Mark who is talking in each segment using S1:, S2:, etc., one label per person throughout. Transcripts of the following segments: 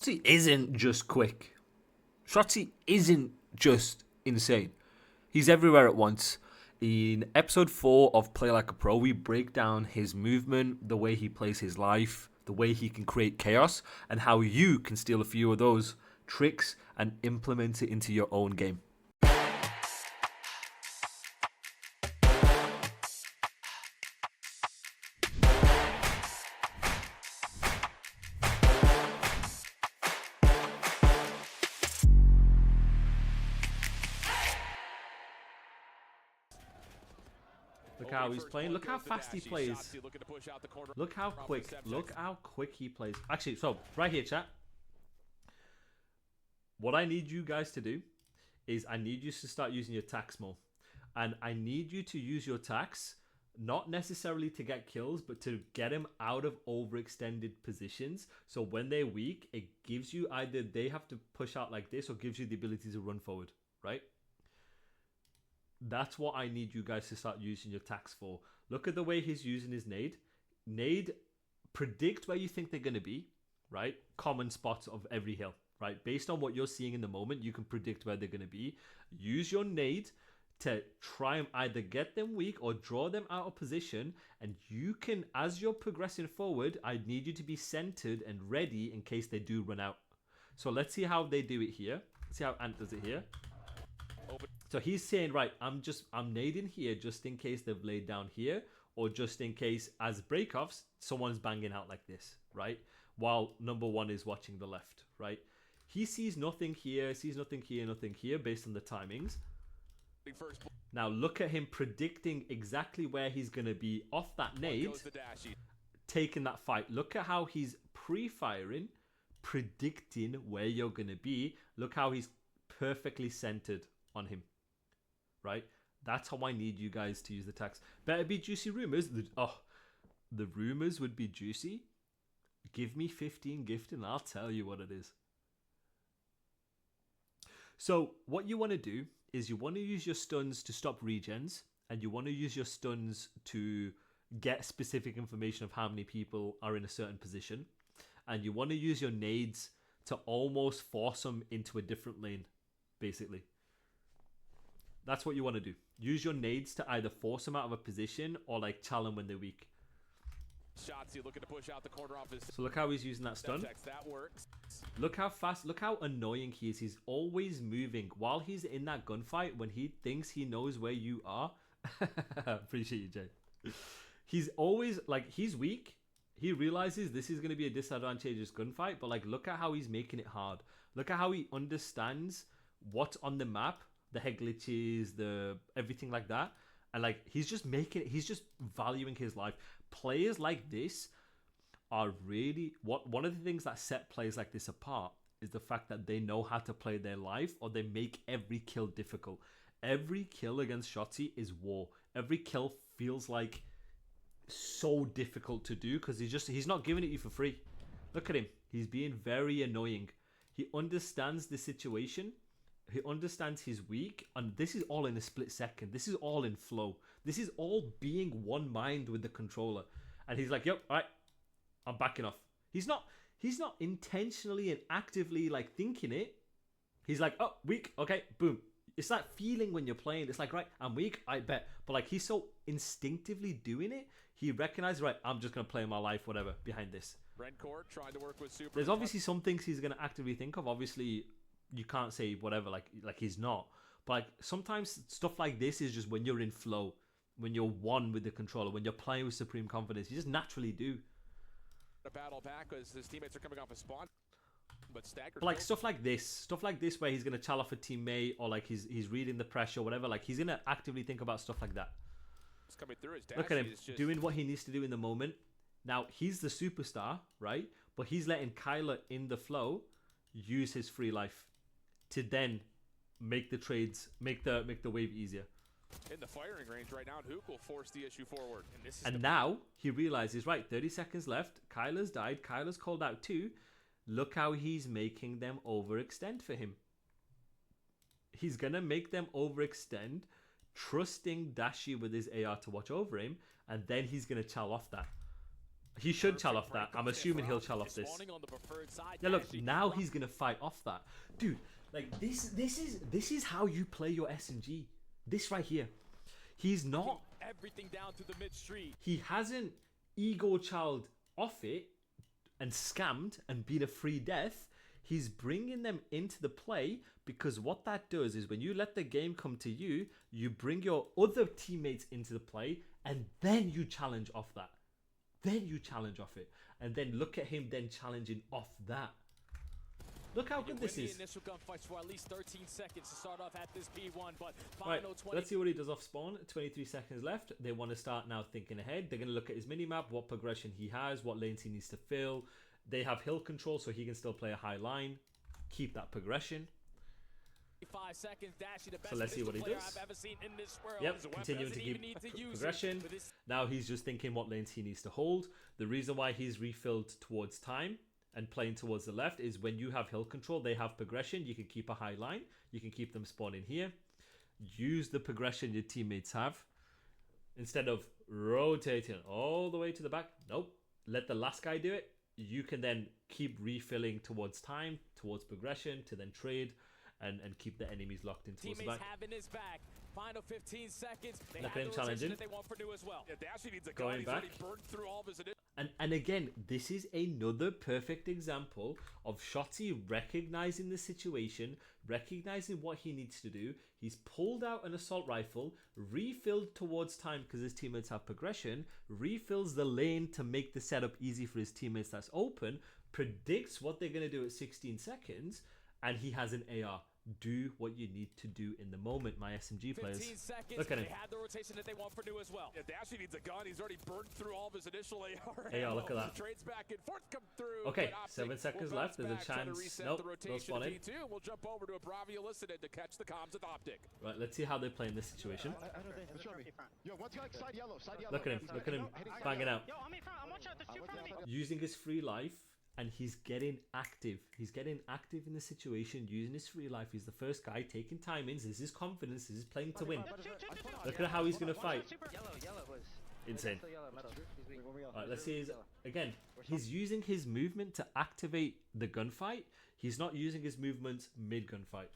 S1: Shotzzy isn't just quick. Shotzzy isn't just insane. He's everywhere at once. In episode 4 of Play Like a Pro, we break down his movement, the way he plays his life, the way he can create chaos, and how you can steal a few of those tricks and implement it into your own game. Look how he's playing. Look how fast he plays. Look how quick. Look how quick he plays. Actually, so right here, chat. What I need you guys to do is I need you to start using your tax more. And I need you to use your tax not necessarily to get kills, but to get them out of overextended positions. So when they're weak, it gives you either they have to push out like this or gives you the ability to run forward, right? That's what I need you guys to start using your tax for. Look at the way he's using his nade. Nade, predict where you think they're going to be, right? Common spots of every hill, right? Based on what you're seeing in the moment, you can predict where they're going to be. Use your nade to try and either get them weak or draw them out of position. And you can, as you're progressing forward, I need you to be centered and ready in case they do run out. So let's see how they do it here. Let's see how Ant does it here. So he's saying, right, I'm nading here just in case they've laid down here, or just in case as breakoffs, someone's banging out like this, right? While number one is watching the left, right? He sees nothing here, sees nothing here, nothing here based on the timings. Now look at him predicting exactly where he's going to be off that nade, taking that fight. Look at how he's pre-firing, predicting where you're going to be. Look how he's perfectly centered on him. Right? That's how I need you guys to use the tax. Better be juicy rumors. The rumors would be juicy. Give me 15 gift and I'll tell you what it is. So what you want to do is you want to use your stuns to stop regens, and you want to use your stuns to get specific information of how many people are in a certain position, and you want to use your nades to almost force them into a different lane, basically. That's what you want to do. Use your nades to either force them out of a position or like tell them when they're weak.
S2: Shotzzy looking to push out the corner off his.
S1: So look how he's using that stun.
S2: That works.
S1: Look how fast, look how annoying he is. He's always moving while he's in that gunfight when he thinks he knows where you are. Appreciate you, Jay. He's always like, he's weak. He realizes this is going to be a disadvantageous gunfight, but like, look at how he's making it hard. Look at how he understands what's on the map, the head glitches, the everything like that. And like, he's just valuing his life. Players like this are really one of the things that set players like this apart is the fact that they know how to play their life, or they make every kill difficult. Every kill against Shotzzy is war. Every kill feels like so difficult to do because he's not giving it you for free. Look at him. He's being very annoying. He understands the situation. He understands he's weak, and this is all in a split second. This is all in flow. This is all being one mind with the controller. And he's like, yep, all right, I'm backing off. He's not intentionally and actively like thinking it. He's like, oh, weak, okay, boom. It's that feeling when you're playing. It's like, right, I'm weak, I bet. But like, he's so instinctively doing it. He recognizes, right, I'm just going to play my life, whatever, behind this.
S2: Trying to work with Super.
S1: There's obviously some things he's going to actively think of. Obviously, you can't say whatever, like he's not. But like, sometimes stuff like this is just when you're in flow, when you're one with the controller, when you're playing with supreme confidence. You just naturally do.
S2: A battle back as his teammates are coming off a spawn. But staggered.
S1: But like stuff like this where he's gonna chal off a teammate, or like he's reading the pressure, or whatever. Like, he's gonna actively think about stuff like that.
S2: It's coming through his dash.
S1: Look at him doing what he needs to do in the moment. Now he's the superstar, right? But he's letting Kyler in the flow use his free life to then make the trades, make the wave easier.
S2: In the firing range right now, and Hook will force the issue forward.
S1: And now he realizes, right, 30 seconds left. Kyler's died. Kyler's called out too. Look how he's making them overextend for him. He's going to make them overextend, trusting Dashi with his AR to watch over him, and then he's going to chal off that. He should chal off that. I'm assuming he'll chal off this. Yeah, look, now he's gonna fight off that, dude. Like this is how you play your SMG. This right here. He's not.
S2: Everything down to the mid street.
S1: He hasn't ego child off it and scammed and been a free death. He's bringing them into the play, because what that does is when you let the game come to you, you bring your other teammates into the play, and then you challenge off that. Then you challenge off it, and then look at him then challenging off that. Look how good this is.
S2: Initial gunfights for at least 13 seconds to start off at this P1, but
S1: Right, let's see what he does off spawn. 23 seconds left. They want to start now thinking ahead. They're going to look at his minimap, what progression he has, what lanes he needs to fill. They have hill control, so he can still play a high line, keep that progression.
S2: 5 seconds, Dashy, the best
S1: So let's see what he does.
S2: I've ever seen in this world.
S1: Yep, continuing to keep progression. Now he's just thinking what lanes he needs to hold. The reason why he's refilled towards time and playing towards the left is when you have hill control, they have progression. You can keep a high line. You can keep them spawning here. Use the progression your teammates have. Instead of rotating all the way to the back, nope. Let the last guy do it. You can then keep refilling towards time, towards progression, to then trade and keep the enemies locked in towards the back.
S2: Having his back. Final 15 seconds. They
S1: Look
S2: have
S1: at him
S2: the
S1: challenging.
S2: that they want for new as well. Yeah, Dashy needs a
S1: Going
S2: gun.
S1: back.
S2: He's already burned through all of his
S1: And again, this is another perfect example of Shotzzy recognizing the situation, recognizing what he needs to do. He's pulled out an assault rifle, refilled towards time because his teammates have progression, refills the lane to make the setup easy for his teammates that's open, predicts what they're going to do at 16 seconds, and he has an AR. Do what you need to do in the moment, my SMG players. Look at him.
S2: They had the rotation that they want for new as well. Yeah, Dashy needs a gun. He's already burned through all of his initial AR.
S1: Look at that.
S2: Trades back and forth come through.
S1: Okay, 7 seconds left. There's a chance. Nope, they'll spawn in.
S2: We'll jump over to a Bravia elicited to catch the comms with Optic.
S1: Right, let's see how they play in this situation. Look at him banging out. Using his free life. And he's getting active. He's getting active in the situation, using his free life. He's the first guy taking timings. This is confidence. This is playing to win. Look at how he's going to fight. Insane. Alright, let's see. Again, he's using his movement to activate the gunfight. He's not using his movement mid-gunfight.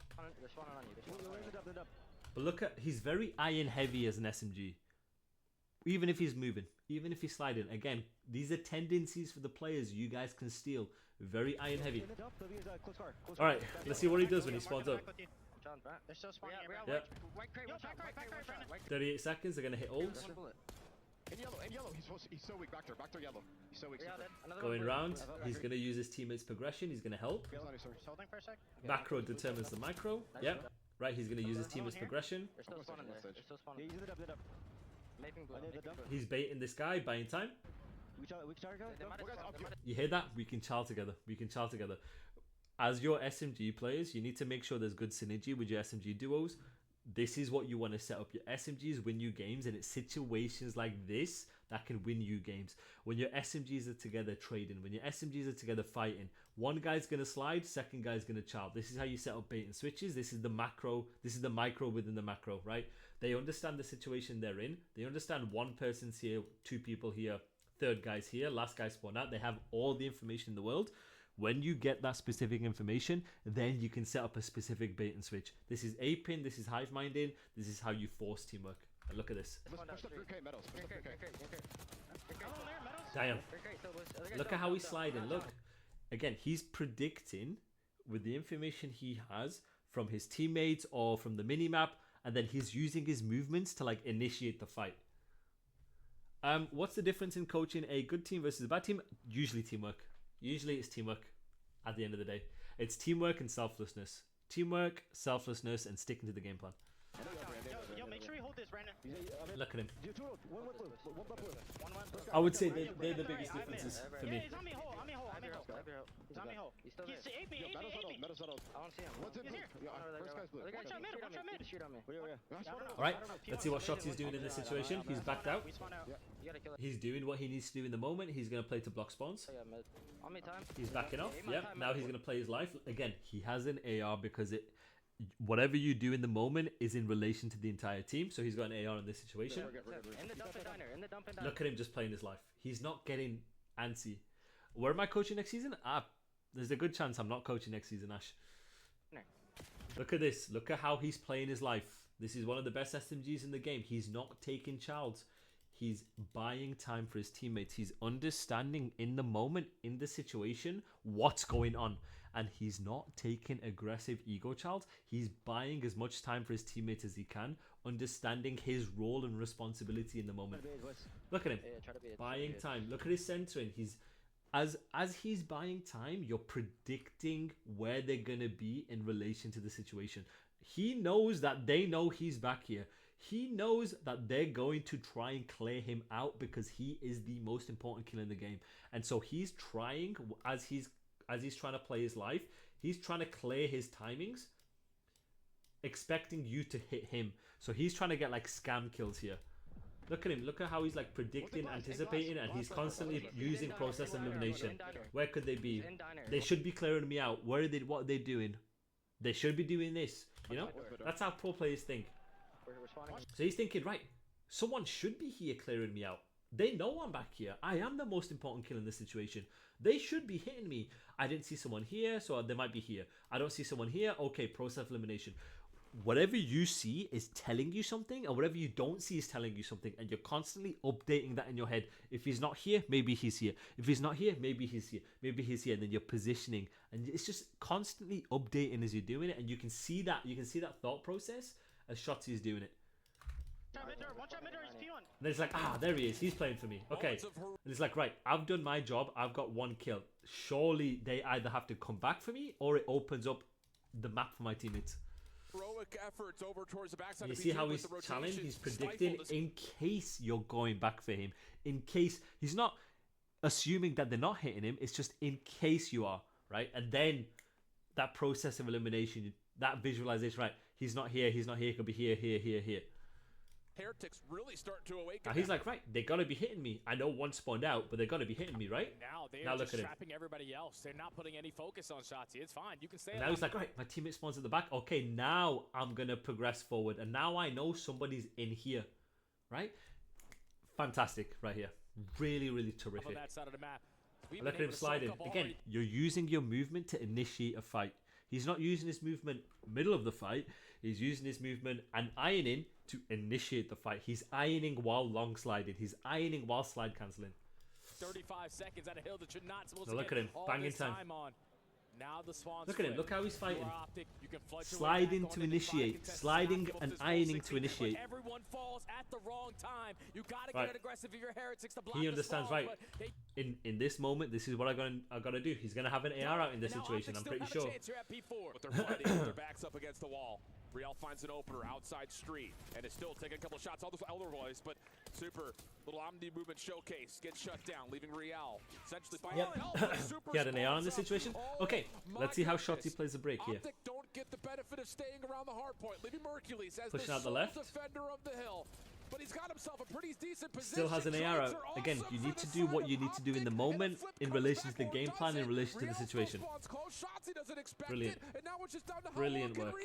S1: But look at, he's very iron heavy as an SMG. Even if he's moving, even if he's sliding. Again, these are tendencies for the players you guys can steal. Very iron heavy. Alright, let's see what he does when he spawns up. Yep. 38 seconds, they're going to hit ults.
S3: In yellow, he's so weak. Back there, yellow. He's so weak.
S1: Going round, he's going to use his teammates' progression. He's going to help. Macro determines the micro. Yep. Right, he's going to use his teammates' progression. He's baiting this guy, buying time. You hear that? We can chal together. We can chal together. As your SMG players, you need to make sure there's good synergy with your SMG duos. This is what you want to set up. Your SMGs win you games, and it's situations like this that can win you games. When your SMGs are together trading, when your SMGs are together fighting, one guy's going to slide, second guy's going to chow. This is how you set up bait and switches. This is the macro. This is the micro within the macro, right? They understand the situation they're in. They understand one person's here, two people here, third guy's here, last guy spawned out. They have all the information in the world. When you get that specific information, then you can set up a specific bait and switch. This is aping, this is hive minding, this is how you force teamwork. And look at this. Damn. Look at how he's sliding. Look. Again, he's predicting with the information he has from his teammates or from the minimap, and then he's using his movements to like initiate the fight. What's the difference in coaching a good team versus a bad team? Usually teamwork. Usually it's teamwork at the end of the day. It's teamwork and selflessness. Teamwork, selflessness, and sticking to the game plan.
S4: Yo, make sure you hold this right now.
S1: Look at him. I would say they're the biggest differences for me.
S4: He's on me hole. He's on me hole. He's aping.
S3: I don't see him. What's in here? First guy's blue.
S4: Watch out mid.
S1: Alright, let's see what Shotzzy's doing in this situation. He's backed out. He's doing what he needs to do in the moment. He's going to play to block spawns. He's backing off. Yep, now he's going to play his life. Again, he has an AR because whatever you do in the moment is in relation to the entire team. So he's got an AR in this situation. Look at him just playing his life. He's not getting Antsy. Where am I coaching next season? There's a good chance I'm not coaching next season, Ash.
S4: No.
S1: Look at this. Look at how he's playing his life. This is one of the best SMGs in the game. He's not taking childs. He's buying time for his teammates. He's understanding in the moment, in the situation, what's going on. And he's not taking aggressive ego childs. He's buying as much time for his teammates as he can, understanding his role and responsibility in the moment. Look at him. Buying time. Look at his centering. He's as he's buying time, you're predicting where they're gonna be in relation to the situation. He knows that they know he's back here. He knows that they're going to try and clear him out because he is the most important killer in the game. And so he's trying, as he's trying to play his life, he's trying to clear his timings, expecting you to hit him. So he's trying to get like scam kills here. Look at him. Look at how he's like predicting, anticipating, and he's constantly using process elimination. Where could they be? They should be clearing me out. What are they doing? They should be doing this. You know? That's how pro players think. So he's thinking, right, someone should be here clearing me out. They know I'm back here. I am the most important killer in this situation. They should be hitting me. I didn't see someone here, so they might be here. I don't see someone here. Okay, process elimination. Whatever you see is telling you something, and whatever you don't see is telling you something, and you're constantly updating that in your head. If he's not here, maybe he's here. If he's not here, maybe he's here. Maybe he's here, and then you're positioning, and it's just constantly updating as you're doing it, and you can see that thought process as Shotzzy is doing it. And it's like, there he is. He's playing for me. Okay. And it's like, right, I've done my job. I've got one kill. Surely they either have to come back for me, or it opens up the map for my teammates.
S2: Efforts over towards the backside.
S1: You see how he's challenging? He's predicting in case you're going back for him. In case. He's not assuming that they're not hitting him. It's just in case you are, right? And then that process of elimination, that visualization, right? He's not here. He's not here. He could be here, here, here, here.
S2: Heretics really start to awaken.
S1: Now he's like, right, they gotta be hitting me. I know one spawned out, but they gotta be hitting me, right?
S5: Now they are just trapping everybody else. They're not putting any focus on Shotzzy. It's fine. You can stay.
S1: Now he's like, right, my teammate spawns at the back. Okay, now I'm gonna progress forward, and now I know somebody's in here, right? Fantastic, right here. Really, really terrific.
S5: On that side of the map.
S1: Look at him sliding. Again, you're using your movement to initiate a fight. He's not using his movement middle of the fight. He's using his movement and ironing to initiate the fight. He's ironing while long sliding. He's ironing while slide cancelling.
S5: 35 seconds at a hill that you're not supposed
S1: to
S5: look
S1: get at him. Banging time
S5: on. Now the spawn's
S1: look at him. Look how he's fighting.
S5: Sliding
S1: to initiate. Sliding and ironing to initiate.
S5: Everyone falls at the wrong time. You gotta get aggressive if you're heretics to block.
S1: He understands, right? In this moment, this is what I gotta do. He's gonna have an AR out in this situation. I'm pretty sure.
S2: But they're fighting with their backs up against the wall. Riel finds an opener outside street and is still taking a couple shots otherwise, but super little Omni movement showcase gets shut down, leaving Riel essentially
S1: he had an AR in this situation. Okay, let's see how Shotzzy plays the break here.
S2: Optic don't get the benefit of staying around the hard point, leaving Mercules as
S1: pushing
S2: the
S1: out the left
S2: defender of the hill. But he's got himself a pretty decent position.
S1: Still has an AR out. Again, you need to do what you need to do in the moment in relation to the game plan, in relation to the situation. Brilliant. Brilliant work.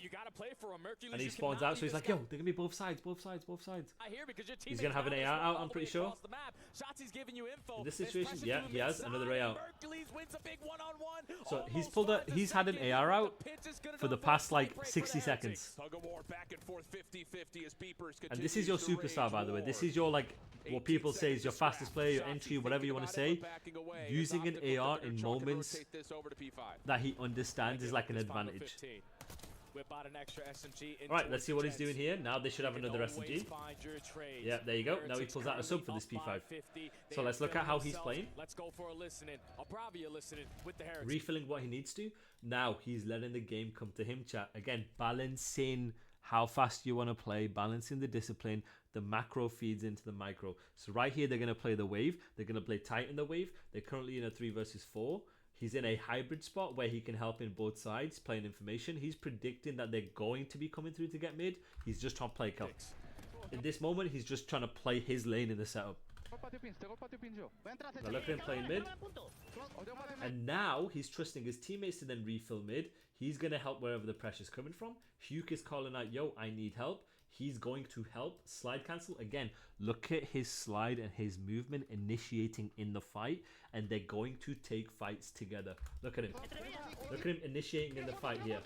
S5: You gotta play for a Mercules.
S1: And he spawns out, so he's like, yo, they're gonna be both sides. He's gonna have an AR out, I'm pretty sure. In this situation, yeah, he has another AR out. So he's had an AR out for the past like 60 seconds. And this is your superstar, by the way. This is your, like, what people say is your fastest player, your entry, whatever you want to say. Using an AR in moments that he understands is like an advantage. Alright, let's see what he's doing here. Now they should have another SMG. Yeah, there you go. Now he pulls out a sub for this P5. So let's look at how he's playing.
S5: Let's go for a listening. With the Heretics.
S1: Refilling what he needs to. Now he's letting the game come to him, chat. Again, balancing how fast you want to play, balancing the discipline. The macro feeds into the micro. So right here, they're going to play the wave. They're going to play tight in the wave. They're currently in a 3 versus 4. He's in a hybrid spot where he can help in both sides, playing information. He's predicting that they're going to be coming through to get mid. He's just trying to play kill. In this moment, he's just trying to play his lane in the setup. Now look at him playing mid. And now he's trusting his teammates to then refill mid. He's going to help wherever the pressure's coming from. Huke is calling out, yo, I need help. he's going to help slide cancel. Again, look at his slide and his movement initiating in the fight, and they're going to take fights together. Look at him. Look at him initiating in the fight here.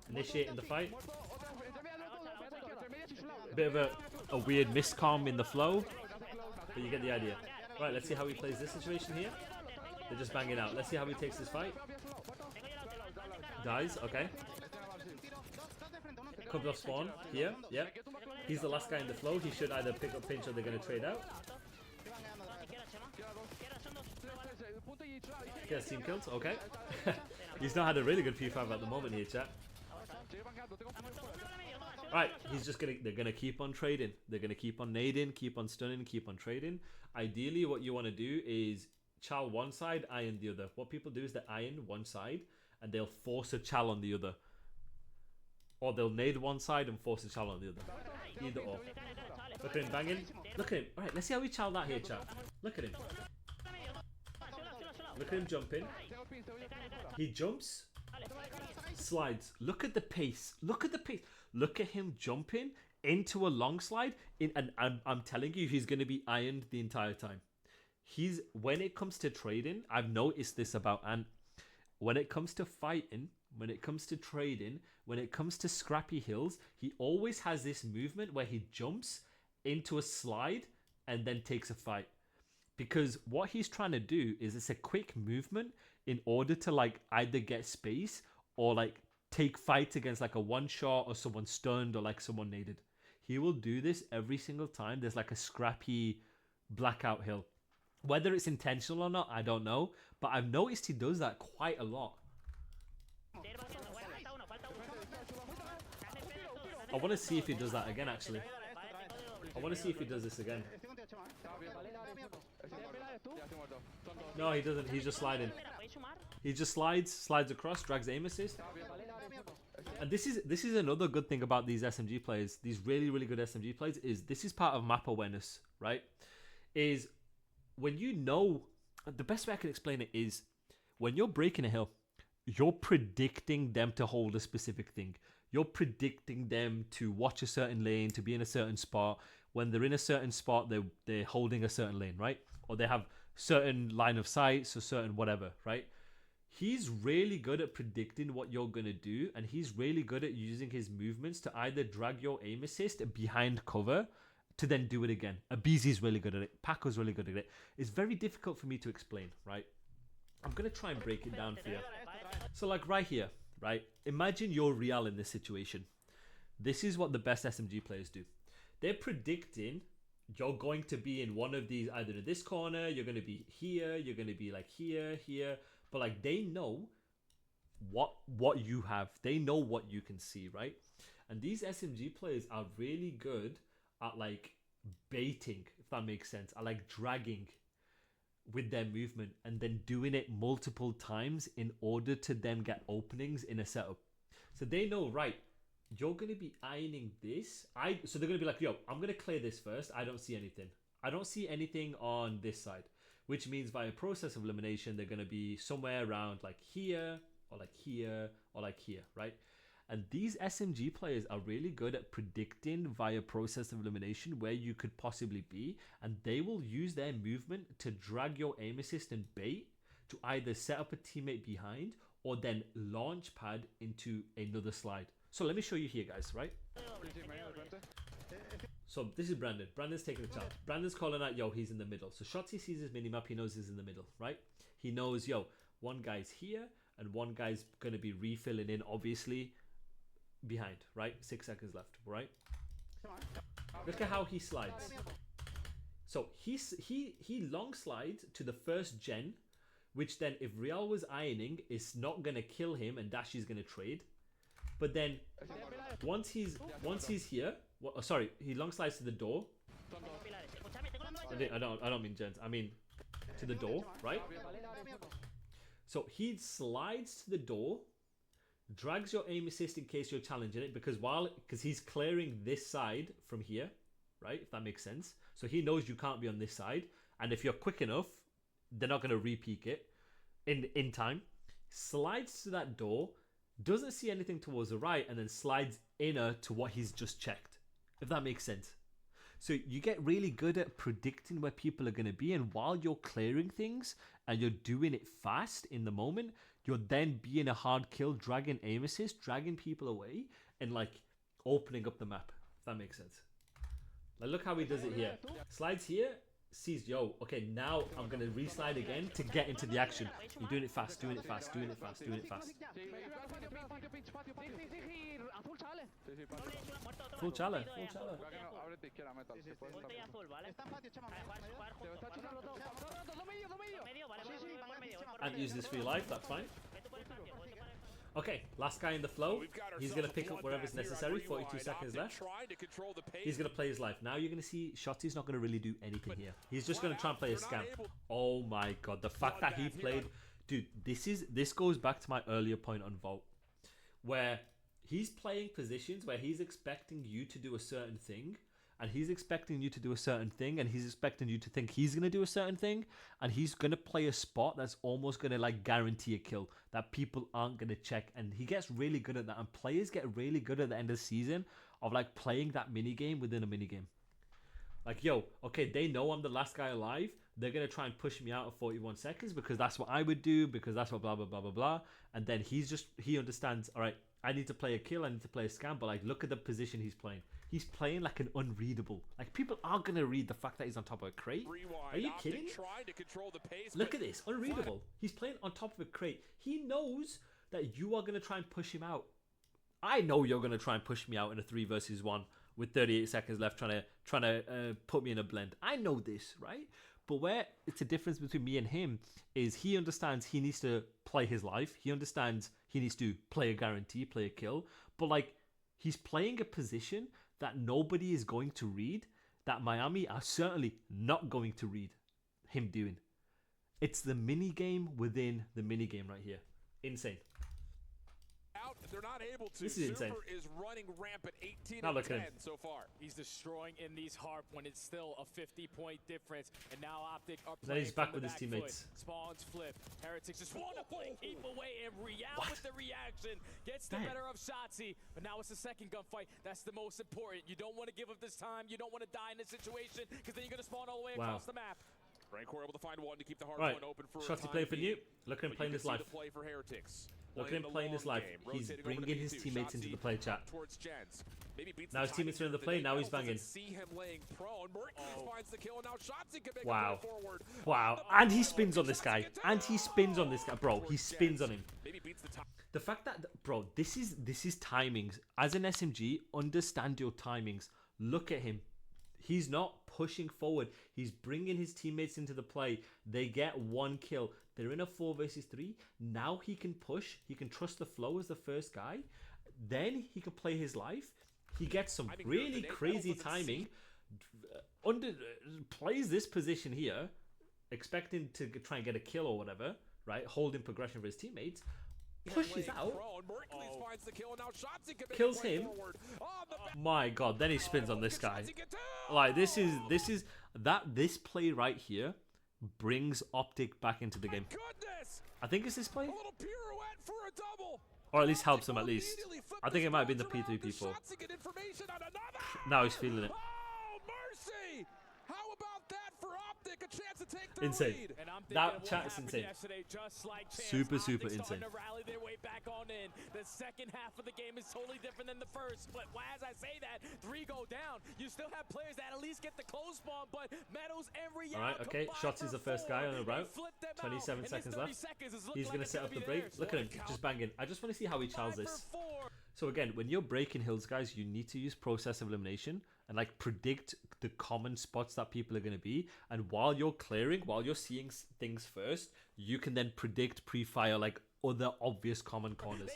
S1: Initiating the fight. Bit of a weird miscom in the flow, but you get the idea. Right, let's see how he plays this situation here. They're just banging out. Let's see how he takes this fight. Dies, okay. Comes off spawn here, yeah. He's the last guy in the flow. He should either pick up pinch or they're going to trade out. Gets team kills, okay. He's not had a really good P5 at the moment here, chat. Right, they're gonna keep on trading. They're gonna keep on nading, keep on stunning, keep on trading. Ideally, what you want to do is chow one side, iron the other. What people do is they iron one side and they'll force a chow on the other. Or they'll nade one side and force a chow on the other. Either or. Look at him banging. Look at him. Alright, let's see how we chow that here, chat. Look at him. Look at him jumping. He jumps. Slides. Look at the pace. Look at the pace. Look at him jumping into a long slide. And I'm telling you, he's going to be ironed the entire time. When it comes to trading, I've noticed this about Ant. When it comes to fighting, when it comes to trading, when it comes to scrappy hills, he always has this movement where he jumps into a slide and then takes a fight. Because what he's trying to do is it's a quick movement in order to like either get space or like take fights against like a one shot or someone stunned or like someone naded. He will do this every single time there's like a scrappy blackout hill. Whether it's intentional or not, I don't know. But I've noticed he does that quite a lot. I want to see if he does that again, actually. I want to see if he does this again. No, he doesn't. He's just sliding. He just slides across, drags aim assist. And this is another good thing about these SMG players. These really, really good SMG players is this is part of map awareness, right? Is when you know, the best way I can explain it is when you're breaking a hill, you're predicting them to hold a specific thing. You're predicting them to watch a certain lane, to be in a certain spot. When they're in a certain spot, they're holding a certain lane, right? Or they have certain line of sights or certain whatever, right? He's really good at predicting what you're going to do, and he's really good at using his movements to either drag your aim assist behind cover to then do it again. Abizi's really good at it. Paco's really good at it. It's very difficult for me to explain, right? I'm going to try and break it down for you. So like right here, right? Imagine you're Real in this situation. This is what the best SMG players do. They're predicting you're going to be in one of these, either in this corner, you're going to be here, you're going to be like here, but like they know what you have. They know what you can see, right? And these SMG players are really good at like baiting, if that makes sense. At like dragging with their movement and then doing it multiple times in order to then get openings in a setup. So they know, right, you're going to be ironing this. So they're going to be like, yo, I'm going to clear this first. I don't see anything. I don't see anything on this side, which means via process of elimination, they're going to be somewhere around like here or like here or like here, right? And these SMG players are really good at predicting via process of elimination where you could possibly be, and they will use their movement to drag your aim assist and bait to either set up a teammate behind or then launch pad into another slide. So let me show you here, guys, right? So this is Brandon. Brandon's taking the chance. Brandon's calling out, yo, he's in the middle. So Shotzzy sees his minimap, he knows he's in the middle, right? He knows, yo, one guy's here and one guy's going to be refilling in, obviously, behind, right? 6 seconds left, right? Look at how he slides. So he long slides to the first gen, which then if Real was ironing, is not going to kill him and Dash is going to trade. But then once he's here, sorry, he long slides to the door. I don't mean gens. I mean to the door, right? So he slides to the door, drags your aim assist in case you're challenging it, because he's clearing this side from here, right? If that makes sense. So he knows you can't be on this side, and if you're quick enough, they're not going to re-peek it in time. Slides to that door, doesn't see anything towards the right, and then slides inner to what he's just checked, if that makes sense. So you get really good at predicting where people are going to be, and while you're clearing things and you're doing it fast in the moment, you're then being a hard kill, dragging aim assist, dragging people away, and like opening up the map, if that makes sense. Like, look how he does it here. Slides here, sees, yo, okay, now I'm going to reslide again to get into the action. You're doing it fast, doing it fast, doing it fast, doing it fast. Full chale, full chale. And use this for your life, that's fine. Okay, last guy in the flow. He's going to pick up wherever's necessary. 42 seconds left. He's going to play his life. Now you're going to see Shotzzy's not going to really do anything here. He's just going to try and play a scam. Oh my god, the fact that he played... Dude, this goes back to my earlier point on Vault, where he's playing positions where he's expecting you to do a certain thing, and he's expecting you to do a certain thing, and he's expecting you to think he's going to do a certain thing, and he's going to play a spot that's almost going to like guarantee a kill that people aren't going to check, and he gets really good at that, and players get really good at the end of the season of like playing that mini game within a mini game. Like, yo, okay, they know I'm the last guy alive. They're going to try and push me out of 41 seconds because that's what I would do, because that's what blah, blah, blah, blah, blah. And then he understands, all right, I need to play a kill, I need to play a scam, but like, look at the position he's playing. He's playing like an unreadable. Like, people aren't going to read the fact that he's on top of a crate. Are you kidding me? Look at this, unreadable. He's playing on top of a crate. He knows that you are going to try and push him out. I know you're going to try and push me out in a 3 versus 1 with 38 seconds left, trying to put me in a blend. I know this, right? But where it's a difference between me and him is he understands he needs to play his life. He understands he needs to play a guarantee, play a kill. But like, he's playing a position that nobody is going to read, that Miami are certainly not going to read him doing. It's the mini game within the mini game right here. Insane.
S2: They're not able to.
S1: This is insane.
S2: Super is running rampant, 18
S1: now
S2: and
S1: look
S2: 10
S1: at him.
S2: so far.
S5: He's destroying in these hard when it's still a 50-point difference. And now Optic are
S1: Then he's
S5: playing
S1: back
S5: from
S1: with
S5: the
S1: his teammates.
S5: Foot. Spawns flip. Heretics just want to play keep away, and Real with the reaction gets the better of Shotzzy. But now it's the second gunfight. That's the most important. You don't want to give up this time. You don't want to die in this situation, because then you're going to spawn all the way across the map.
S2: Rancor able to find one to keep the hard
S1: Right,
S2: one open for
S1: Shotzzy playing for New. Look at him playing his life.
S2: Play for Heretics.
S1: Look at him playing his life. He's bringing his teammates into the play chat. Now his teammates are in the play. Now he's banging. Wow. Wow. And he spins on this guy. And he spins on this guy. Bro, he spins on him. The fact that, bro, this is timings. As an SMG, understand your timings. Look at him. He's not pushing forward. He's bringing his teammates into the play. They get 1 kill. They're in a 4 versus 3. Now he can push. He can trust the flow as the first guy. Then he can play his life. He gets some really crazy timing. Plays this position here, expecting to try and get a kill or whatever, right? Holding progression for his teammates. Pushes out, kills him. My god, then he spins on this guy. Like, this play right here brings Optic back into the game. I think it's this play, or at least helps him at least. I think it might have been the P3 P4. Now he's feeling it. Insane. That chat's insane. Super insane.
S5: The second half of the game is totally different than the first. But as I say that, 3 go down. You still have players that at least get the close spawn, but Meadows and Real.
S1: Alright, okay. Shotzzy's the first guy on the route. 27 seconds left. He's going to set up the break. Look at him, just banging. I just want to see how he charles this. So again, when you're breaking hills, guys, you need to use process of elimination and like predict the common spots that people are going to be. And while you're clearing, while you're seeing things first, you can then predict pre-fire like other obvious common corners.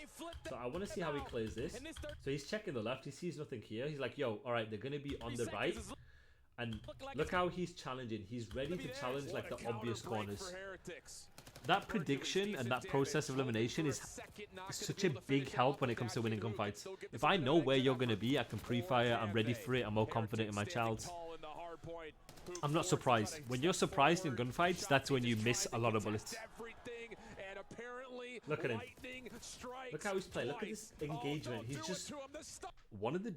S1: So I want to see how he clears this. So he's checking the left. He sees nothing here. He's like, yo, all right, they're going to be on the right. And look how he's challenging. He's ready to challenge like the obvious corners. That prediction and that process of elimination is such a big help when it comes to winning gunfights. If I know where you're going to be, I can pre-fire, I'm ready for it, I'm more confident in my childs. I'm not surprised. When you're surprised in gunfights, that's when you miss a lot of bullets. Look at him.
S2: Strikes
S1: Look how he's playing. Look at this engagement.
S2: Oh,
S1: He's
S2: do
S1: just
S2: it to him. This stuff.
S1: one of the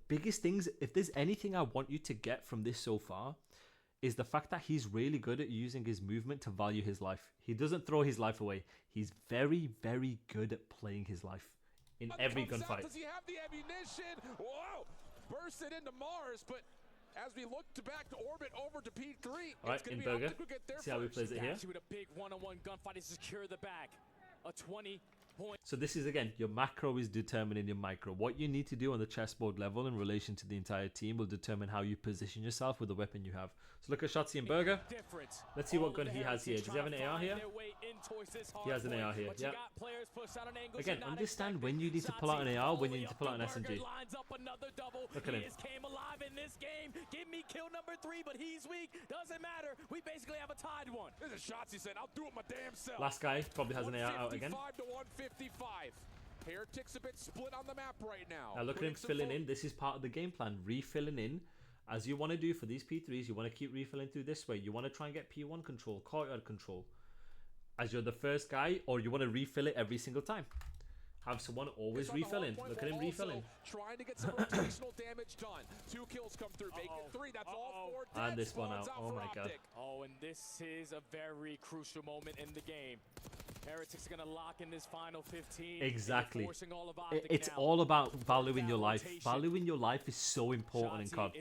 S1: biggest things. If there's anything I want you to get from this so far, is the fact that he's really good at using his movement to value his life. He doesn't throw his life away. He's very, very good at playing his life in every gunfight.
S2: Does he have the ammunition? Wow! Bursted into Mars, but as we look to back to orbit over to P3,
S1: All right, in Burger. See how he plays it here.
S5: With a big one-on-one gunfight to secure the bag. A 20-point.
S1: So this is, again, your macro is determining your micro. What you need to do on the chessboard level in relation to the entire team will determine how you position yourself with the weapon you have. So look at Shotzzy and Burger. Let's see what gun he has here. Does he have an AR here? He has an AR here, yeah. Again, understand when you need to pull out an AR, when you need to pull out an SMG. Look at him.
S5: Came alive in this game. Give me kill number 3, but he's weak. Doesn't matter. We basically have a tied one.
S2: This is Shotzzy saying, I'll do it my damn self.
S1: Last guy probably has an AR out again.
S2: 155 to 155. Heretics a bit split on the map right now.
S1: Now look at him filling in. This is part of the game plan. Refilling in. As you want to do for these P3s, you want to keep refilling through this way. You want to try and get P1 control, courtyard control. As you're the first guy, or you want to refill it every single time. Have someone always refilling. Look at him refilling.
S2: Trying to get some rotational damage done. 2 kills come through. Vacant 3. That's all 4 dead.
S1: And this one out. Oh my god.
S5: Oh, and this is a very crucial moment in the game. Heretics are going to lock in this final 15.
S1: Exactly. It's all about valuing your life. Valuing your life is so important in COD.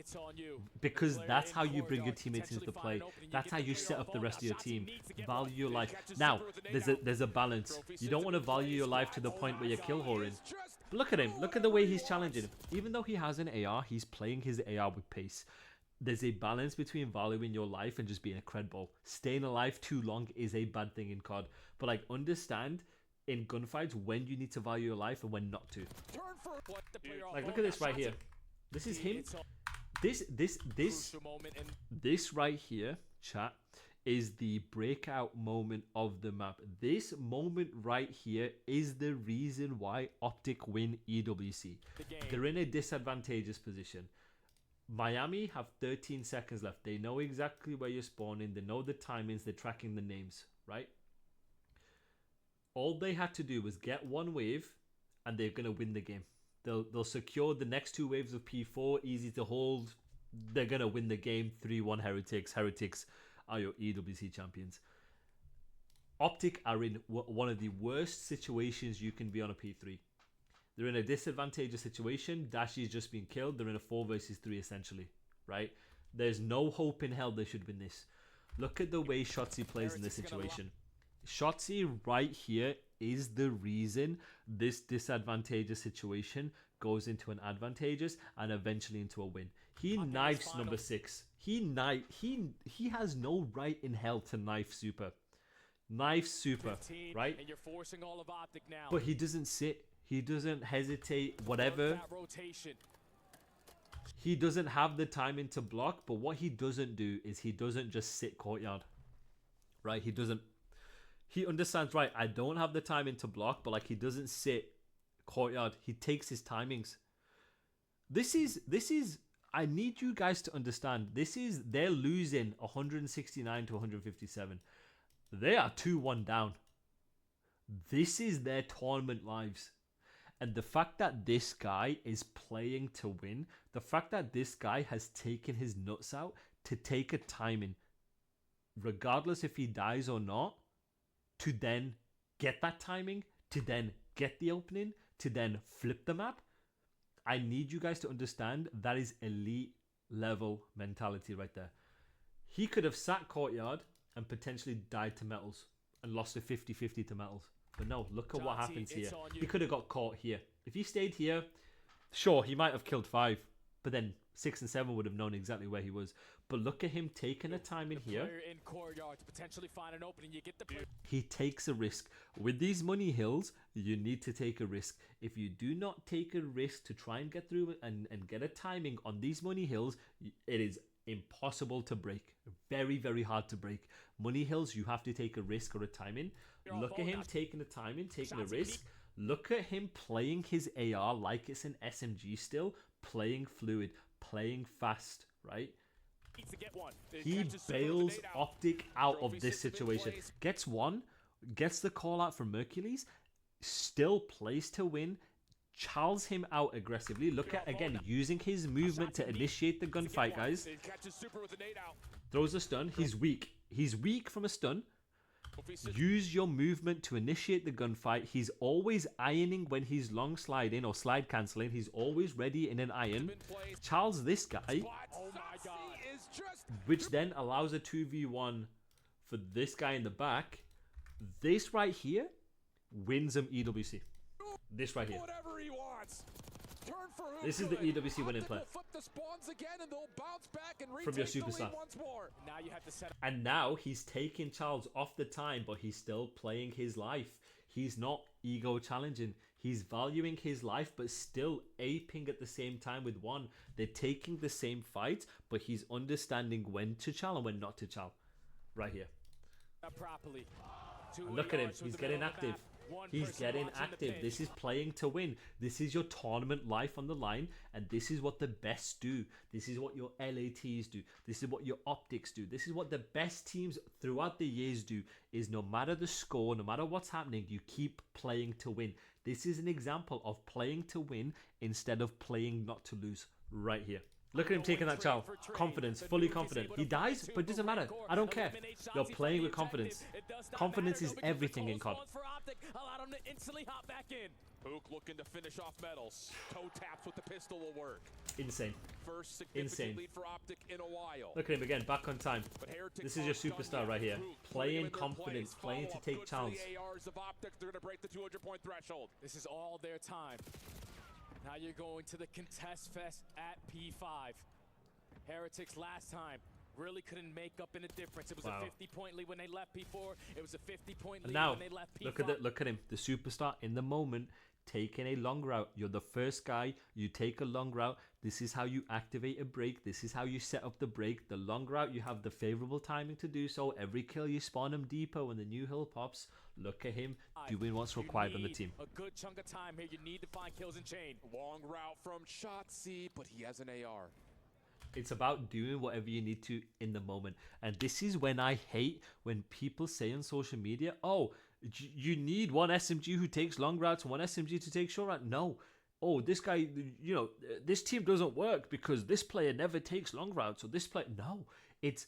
S1: Because that's how you bring your teammates into the play. That's how you set up the rest of your team. Value your life. Now, there's a balance. You don't want to value your life to the point where you're kill whoring. But look at him. Look at the way he's challenging him. Even though he has an AR, he's playing his AR with pace. There's a balance between valuing your life and just being a cred ball. Staying alive too long is a bad thing in COD. But like, understand in gunfights when you need to value your life and when not to. Like, look at this right here. This is him. This right here, chat, is the breakout moment of the map. This moment right here is the reason why Optic win EWC. They're in a disadvantageous position. Miami have 13 seconds left. They know exactly where you're spawning. They know the timings. They're tracking the names, right? All they had to do was get one wave and they're going to win the game. They'll secure the next 2 waves of P4, easy to hold. They're going to win the game. 3-1 Heretics. Heretics are your EWC champions. Optic are in one of the worst situations you can be on a P3. They're in a disadvantageous situation. Dashy's just been killed. They're in a 4 versus 3 essentially, right? There's no hope in hell they should win this. Look at the way Shotzzy plays in this situation. Shotzzy right here is the reason this disadvantageous situation goes into an advantageous and eventually into a win. He knifes number 6. He has no right in hell to knife Super. Knife Super, right?
S5: And you're forcing all of Optic now.
S1: But he doesn't sit. He doesn't hesitate, whatever. He doesn't have the timing to block, but what he doesn't do is he doesn't just sit courtyard. Right? He doesn't. He understands, right, I don't have the timing to block, but like he doesn't sit courtyard. He takes his timings. This is, I need you guys to understand, they're losing 169 to 157. They are 2-1 down. This is their tournament lives. And the fact that this guy is playing to win, the fact that this guy has taken his nuts out to take a timing, regardless if he dies or not, to then get that timing, to then get the opening, to then flip the map. I need you guys to understand that is elite level mentality right there. He could have sat courtyard and potentially died to metals and lost a 50-50 to metals. But no, look at what happens here. He could have got caught here. If he stayed here, sure, he might have killed 5. But then 6 and 7 would have known exactly where he was. But look at him taking a time in here. He takes a risk. With these money hills, you need to take a risk. If you do not take a risk to try and get through and get a timing on these money hills, it is impossible to break. Very, very hard to break. Money hills, you have to take a risk or a timing. Look at him taking a timing, taking a risk. Look at him playing his AR like it's an SMG still. Playing fluid, playing fast, right? He bails Optic out of this situation. Gets one gets the call out from Mercules, still plays to win, charles him out aggressively. Look at, again, using his movement to initiate the gunfight, guys. Throws a stun. He's weak. He's weak from a stun. Use your movement to initiate the gunfight. He's always ironing when he's long sliding or slide cancelling. He's always ready in an iron. Charles this guy, which then allows a 2v1 for this guy in the back. This right here wins him EWC. This right here. This is the EWC winning play from your superstar. And now he's taking Charles off the time, but he's still playing his life. He's not ego challenging. He's valuing his life, but still aping at the same time with one. They're taking the same fight, but he's understanding when to chal and when not to chal. Right here. And look at him. He's getting active. He's getting active. This is playing to win. This is your tournament life on the line, and this is what the best do. This is what your LATs do. This is what your optics do. This is what the best teams throughout the years do, is no matter the score, no matter what's happening, you keep playing to win. This is an example of playing to win instead of playing not to lose right here. Look at him taking that chow. Confidence, fully confident. He dies, but it doesn't matter. I don't care. You're playing with confidence. Confidence is everything in COD.
S2: Hook looking to finish off Metals. Toe taps with the pistol will work.
S1: Insane.
S2: First significant
S1: Insane.
S2: lead for Optic in a while.
S1: Look at him again, back on time. This is your superstar right here. Playing confidence, playing to take chance.
S2: They're gonna break the 200-point threshold.
S5: This is all their time. Now you're going to the Contest Fest at P5. Heretics last time really couldn't make up in a difference. It was a 50-point lead when they left P4. It was a 50-point lead
S1: now,
S5: when they left P5.
S1: Look at him. The superstar in the moment taking a long route. You're the first guy. You take a long route. This is how you activate a break. This is how you set up the break. The long route, you have the favorable timing to do so. Every kill you spawn him deeper when the new hill pops. Look at him doing what's required on the team.
S5: A good chunk of time here. You need to find kills in chain.
S2: Long route from Shotzzy, but he has an AR.
S1: It's about doing whatever you need to in the moment. And this is when I hate when people say on social media, oh, you need one SMG who takes long routes and one SMG to take short route. No. Oh, this guy, you know, this team doesn't work because this player never takes long routes. Or this player, no. It's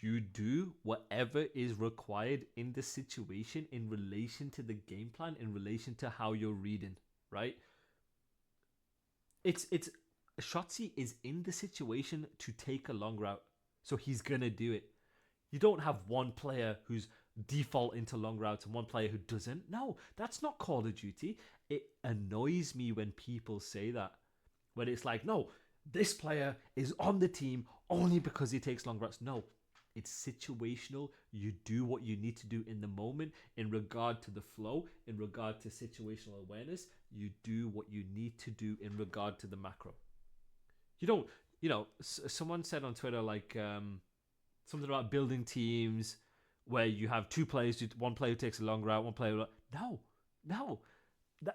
S1: you do whatever is required in the situation in relation to the game plan, in relation to how you're reading, right? It's Shotzzy is in the situation to take a long route, so he's gonna do it. You don't have one player who's default into long routes and one player who doesn't. No, that's not Call of Duty. It annoys me when people say that, when it's like, no, this player is on the team only because he takes long routes. No, it's situational. You do what you need to do in the moment in regard to the flow, in regard to situational awareness. You do what you need to do in regard to the macro. You don't, you know, someone said on Twitter, like, something about building teams where you have two players, one player who takes a long route, one player. No.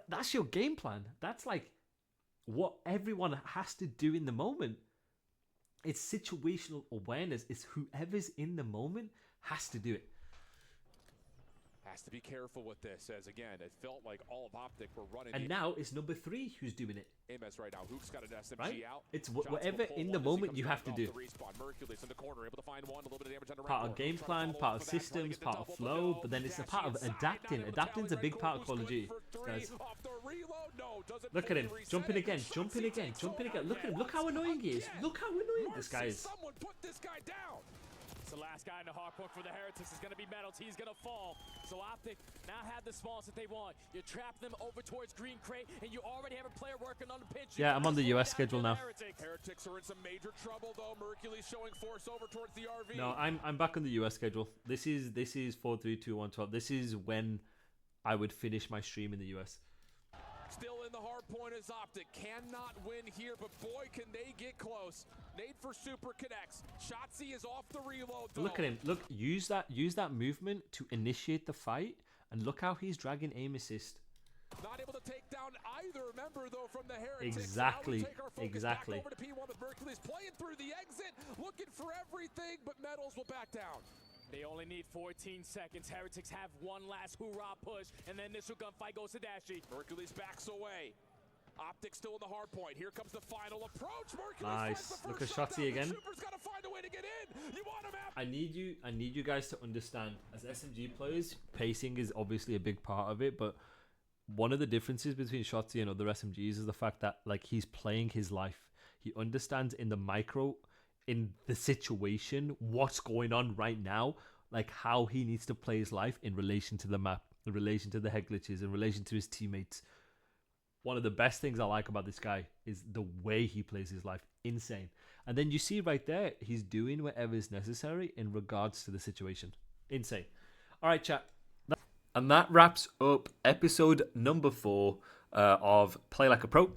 S1: That's your game plan. That's like what everyone has to do in the moment. It's situational awareness. It's whoever's in the moment has to do it.
S2: Has to be careful with this, as again, it felt like all of Optic were running.
S1: And now it's number 3 who's doing it.
S2: MS right now. Hook's got an SMG
S1: right?
S2: out.
S1: It's whatever in the moment you have to do.
S2: Mercules in the corner, able to find one, a little bit of damage on the
S1: part of game plan, part of systems, part of flow, but then it's a part of adapting. Adapting's a big part of Call of Duty, guys. Look at him, jumping again. Look at him, look how annoying he is. Look how annoying this guy is.
S2: Someone put this guy down.
S5: The last guy in the hard point for the Heretics is going to be Metals. He's going to fall. So Optic now have the spawns that they want. You trap them over towards Green Crate, and you already have a player working on the pinch.
S1: Yeah, I'm on the US schedule now.
S2: Heretics are in some major trouble, though. Mercules showing force over towards the RV.
S1: No, I'm back on the US schedule. This is 4-3-2-1-12. This is when I would finish my stream in the US.
S2: Still in the hard point is Optic. Cannot win here, but boy, can they get close. Nade for super connects. Shotzzy is off the reload, though.
S1: Look at him. Look, use that movement to initiate the fight, and look how he's dragging aim assist.
S2: Not able to take down either member, though, from the Heretics.
S1: Exactly.
S2: Exactly. Back over to P1 with Mercules playing through the exit, looking for everything, but Metals will back down.
S5: They only need 14 seconds. Heretics have one last hoorah push, and then initial gunfight goes to Dashy.
S2: Hercules backs away. Optic still in the hard point. Here comes the final approach. Hercules
S1: Nice. Look at Shotzzy again.
S2: Super's got to find a way to get in. You want him after.
S1: I need you guys to understand, as SMG players, pacing is obviously a big part of it, but one of the differences between Shotzzy and other SMGs is the fact that like he's playing his life. He understands in the micro, in the situation, what's going on right now, like how he needs to play his life in relation to the map, in relation to the head glitches, in relation to his teammates. One of the best things I like about this guy is the way he plays his life. Insane. And then you see right there, he's doing whatever is necessary in regards to the situation. Insane. All right, chat. And that wraps up episode number 4 of Play Like a Pro.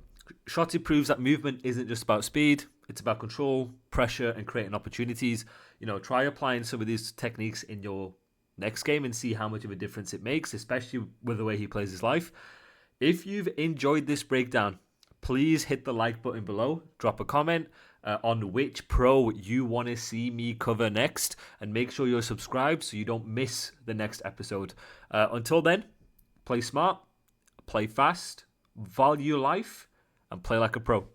S1: Shotzzy proves that movement isn't just about speed. It's about control, pressure, and creating opportunities. You know, try applying some of these techniques in your next game and see how much of a difference it makes, especially with the way he plays his life. If you've enjoyed this breakdown, please hit the like button below. Drop a comment on which pro you want to see me cover next. And make sure you're subscribed so you don't miss the next episode. Until then, play smart, play fast, value life, and play like a pro.